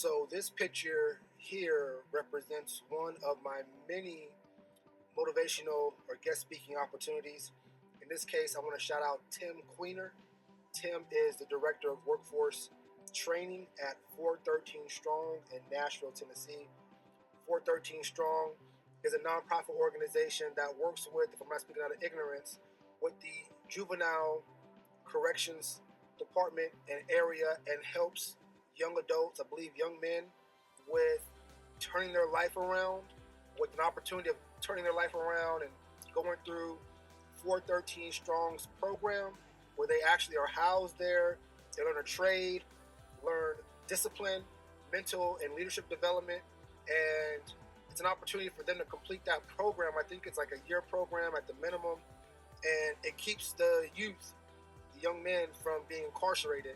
So this picture here represents one of my many motivational or guest speaking opportunities. In this case, I want to shout out Tim Queener. Tim is the Director of Workforce Training at 413 Strong in Nashville, Tennessee. 413 Strong is a nonprofit organization that works with, if I'm not speaking out of ignorance, with the juvenile corrections department and area, and helps young adults, I believe young men, with turning their life around, with an opportunity of turning their life around and going through 413 Strong's program, where they actually are housed there. They learn a trade, learn discipline, mental and leadership development, and it's an opportunity for them to complete that program. I think it's like a year program at the minimum, and it keeps the youth, the young men, from being incarcerated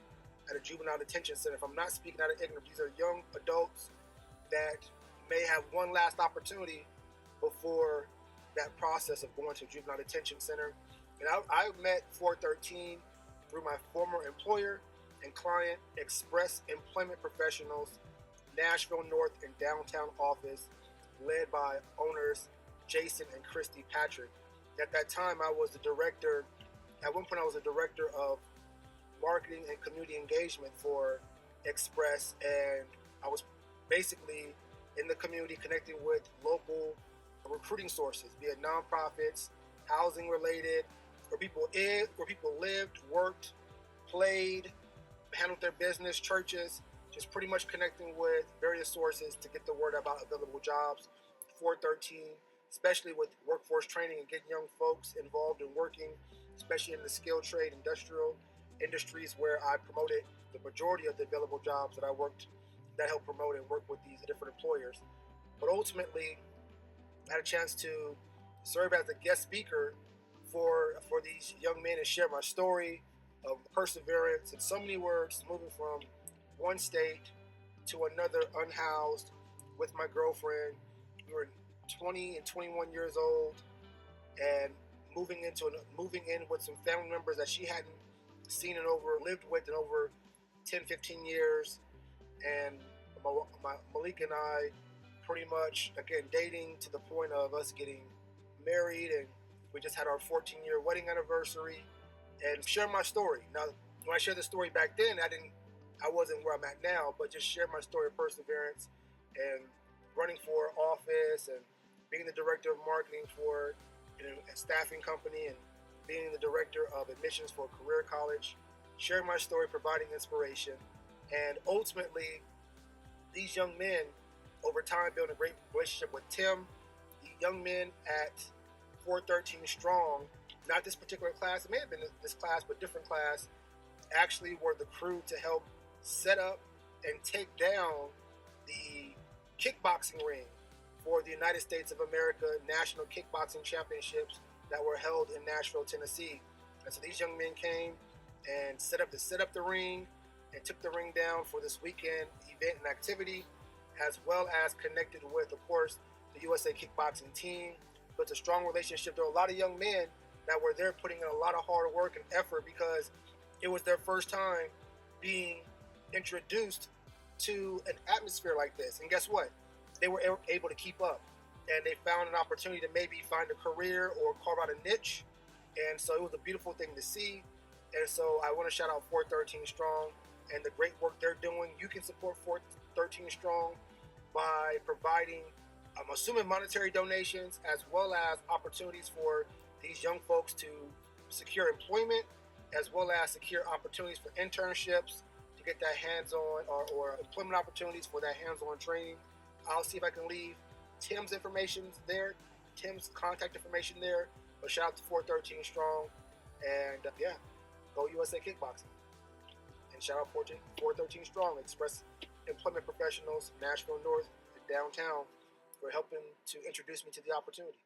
at a juvenile detention center. If I'm not speaking out of ignorance, these are young adults that may have one last opportunity before that process of going to a juvenile detention center. And I met 413 through my former employer and client, Express Employment Professionals, Nashville North and Downtown office, led by owners Jason and Christy Patrick. At that time, I was the director. At one point, I was the director of marketing and community engagement for Express, and I was basically in the community connecting with local recruiting sources, be it nonprofits, housing related, where people lived, worked, played, handled their business, churches, just pretty much connecting with various sources to get the word about available jobs. 413, especially with workforce training and getting young folks involved in working, especially in the skilled trade, industrial industries, where I promoted the majority of the available jobs that I helped promote and work with these different employers. But ultimately, I had a chance to serve as a guest speaker for these young men and share my story of perseverance in so many words, moving from one state to another unhoused with my girlfriend. We were 20 and 21 years old, and moving in with some family members that she hadn't seen and lived with in over 10, 15 years. And Malik and I pretty much, again, dating to the point of us getting married, and we just had our 14-year wedding anniversary, and share my story. Now, when I shared the story back then, I wasn't where I'm at now, but just share my story of perseverance and running for office and being the director of marketing for a staffing company and being the director of admissions for a career college, sharing my story, providing inspiration, and ultimately these young men over time built a great relationship with Tim. The young men at 413 Strong, not this particular class, it may have been this class, but different class, actually were the crew to help set up and take down the kickboxing ring for the United States of America National Kickboxing Championships that were held in Nashville, Tennessee. And so these young men came and set up the ring and took the ring down for this weekend event and activity, as well as connected with, of course, the USA Kickboxing team. But it's a strong relationship. There were a lot of young men that were there putting in a lot of hard work and effort because it was their first time being introduced to an atmosphere like this. And guess what? They were able to keep up, and they found an opportunity to maybe find a career or carve out a niche. And so it was a beautiful thing to see. And so I want to shout out 413 Strong and the great work they're doing. You can support 413 Strong by providing, I'm assuming, monetary donations, as well as opportunities for these young folks to secure employment, as well as secure opportunities for internships, to get that hands-on or employment opportunities for that hands-on training. I'll see if I can leave Tim's information there, Tim's contact information there. But shout out to 413 Strong, and go USA Kickboxing. And shout out 413 Strong, Express Employment Professionals, Nashville North and Downtown, for helping to introduce me to the opportunity.